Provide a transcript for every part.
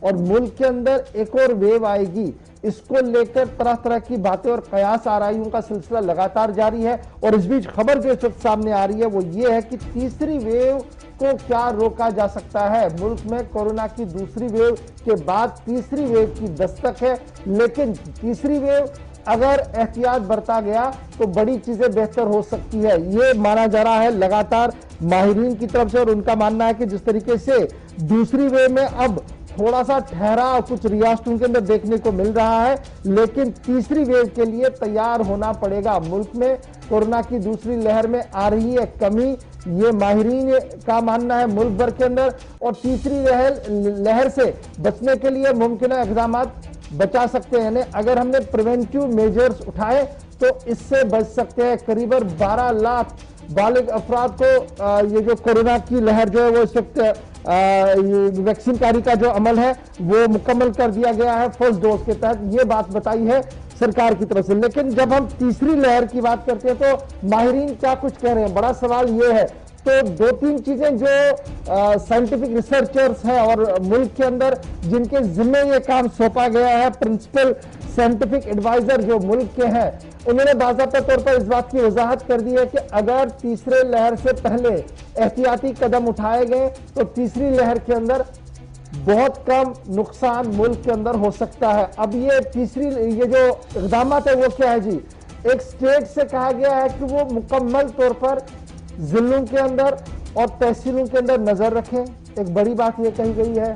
اور ملک کے اندر ایک اور ویو آئے گی، اس کو لے کر طرح طرح کی باتیں اور قیاس آرائیوں کا سلسلہ لگاتار جاری ہے۔ اور اس بیچ خبر جو اس وقت سامنے آ رہی ہے وہ یہ ہے کہ تیسری ویو کو کیا روکا جا سکتا ہے۔ ملک میں کورونا کی دوسری ویو کے بعد تیسری ویو کی دستک ہے، لیکن تیسری ویو اگر احتیاط برتا گیا تو بڑی چیزیں بہتر ہو سکتی ہے، یہ مانا جا رہا ہے لگاتار ماہرین کی طرف سے۔ اور ان کا ماننا ہے کہ جس طریقے سے دوسری ویو میں اب تھوڑا سا ٹھہراؤ کچھ ریاستوں کے اندر دیکھنے کو مل رہا ہے، لیکن تیسری ویو کے لیے تیار ہونا پڑے گا۔ ملک میں کورونا کی دوسری لہر میں آ رہی ہے کمی، یہ ماہرین کا ماننا ہے ملک بھر کے اندر، اور تیسری لہر سے بچنے کے لیے ممکنہ اقدامات بچا سکتے ہیں۔ یعنی اگر ہم نے پریونٹیو میجرز اٹھائے تو اس سے بچ سکتے ہیں۔ قریباً 12 لاکھ بالغ افراد کو یہ جو کورونا کی لہر جو ہے وہ اس وقت ویکسین کاری کا جو عمل ہے وہ مکمل کر دیا گیا ہے فرسٹ ڈوز کے تحت، یہ بات بتائی ہے سرکار کی طرف سے۔ لیکن جب ہم تیسری لہر کی بات کرتے ہیں تو ماہرین کیا کچھ کہہ رہے ہیں، بڑا سوال یہ ہے۔ تو دو تین چیزیں جو سائنٹیفک ریسرچرز ہیں اور ملک کے اندر جن کے ذمہ یہ کام سونپا گیا ہے، پرنسپل سائنٹیفک ایڈوائزر جو ملک کے ہیں، انہوں نے باضابطہ طور پر اس بات کی وضاحت کر دی ہے کہ اگر تیسرے لہر سے پہلے احتیاطی قدم اٹھائے گئے تو تیسری لہر کے اندر بہت کم نقصان ملک کے اندر ہو سکتا ہے۔ اب یہ جو اقدامات ہے وہ کیا ہے جی؟ ایک سٹیٹ سے کہا گیا ہے کہ وہ مکمل طور پر ضلعوں کے اندر اور تحصیلوں کے اندر نظر رکھیں، ایک بڑی بات یہ کہی گئی ہے۔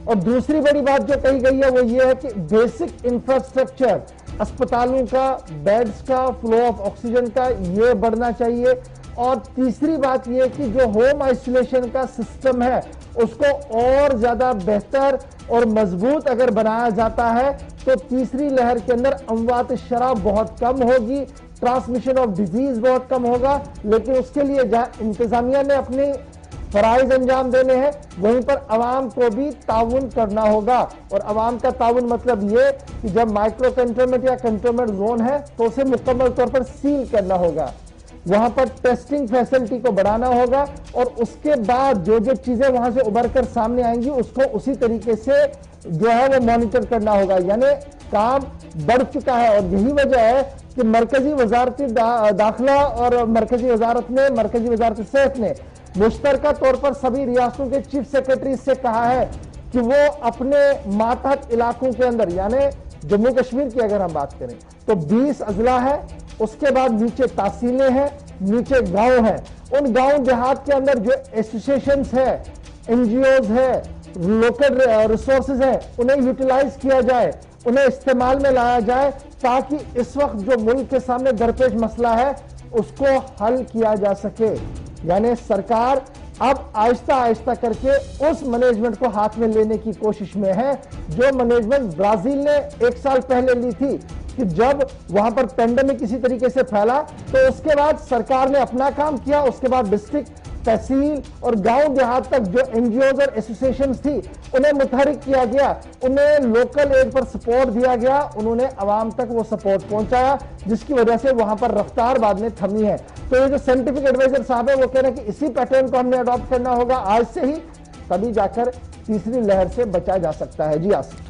اور دوسری بڑی بات جو کہی گئی ہے وہ یہ ہے کہ بیسک انفراسٹرکچر، اسپتالوں کا، بیڈز کا، فلو آف آکسیجن کا، یہ بڑھنا چاہیے۔ اور تیسری بات یہ کہ جو ہوم آئسولیشن کا سسٹم ہے اس کو اور زیادہ بہتر اور مضبوط اگر بنایا جاتا ہے تو تیسری لہر کے اندر اموات شرح بہت کم ہوگی، ٹرانسمیشن آف ڈیزیز بہت کم ہوگا۔ لیکن اس کے لیے جہاں انتظامیہ نے اپنی فرائض انجام دینے ہیں وہیں پر عوام کو بھی تعاون کرنا ہوگا۔ اور عوام کا تعاون مطلب یہ کہ جب مائکرو کنٹینمنٹ یا کنٹینمنٹ زون ہے تو اسے مکمل طور پر سیل کرنا ہوگا، وہاں پر ٹیسٹنگ فیسلٹی کو بڑھانا ہوگا، اور اس کے بعد جو چیزیں وہاں سے ابھر کر سامنے آئیں گی اس کو اسی طریقے سے جو ہے وہ مانیٹر کرنا ہوگا۔ یعنی کام بڑھ چکا ہے، اور یہی وجہ ہے کہ مرکزی وزارت داخلہ اور مرکزی وزارت صحت نے مشترکہ طور پر سبھی ریاستوں کے چیف سیکرٹری سے کہا ہے کہ وہ اپنے ماتحت علاقوں کے اندر، یعنی جموں کشمیر کی اگر ہم بات کریں تو 20 اضلاع ہے، اس کے بعد نیچے تحصیلیں ہیں، نیچے گاؤں ہیں، ان گاؤں دیہات کے اندر جو ایسوسیشنز ہیں، این جی اوز ہیں، لوکل ریسورسز ہیں، انہیں یوٹیلائز کیا جائے، انہیں استعمال میں لایا جائے تاکہ اس وقت جو ملک کے سامنے درپیش مسئلہ ہے اس کو حل کیا جا سکے۔ یعنی سرکار اب آہستہ آہستہ کر کے اس مینجمنٹ کو ہاتھ میں لینے کی کوشش میں ہے جو مینجمنٹ برازیل نے 1 سال پہلے لی تھی، کہ جب وہاں پر پینڈیمک کسی طریقے سے پھیلا تو اس کے بعد سرکار نے اپنا کام کیا، اس کے بعد ڈسٹرکٹ، تحصیل اور گاؤں دیہات تک جو این جی اوز اور ایسوسیشنز تھی انہیں متحرک کیا گیا، انہیں لوکل ایڈ پر سپورٹ دیا گیا، انہوں نے عوام تک وہ سپورٹ پہنچایا، جس کی وجہ سے وہاں پر رفتار بعد میں تھمی ہے۔ تو یہ جو سائنٹیفک ایڈوائزر صاحب ہے وہ کہہ رہے ہیں کہ اسی پیٹرن کو ہم نے اڈاپٹ کرنا ہوگا آج سے ہی، تبھی جا کر تیسری لہر سے بچا جا سکتا ہے۔ جی آصف۔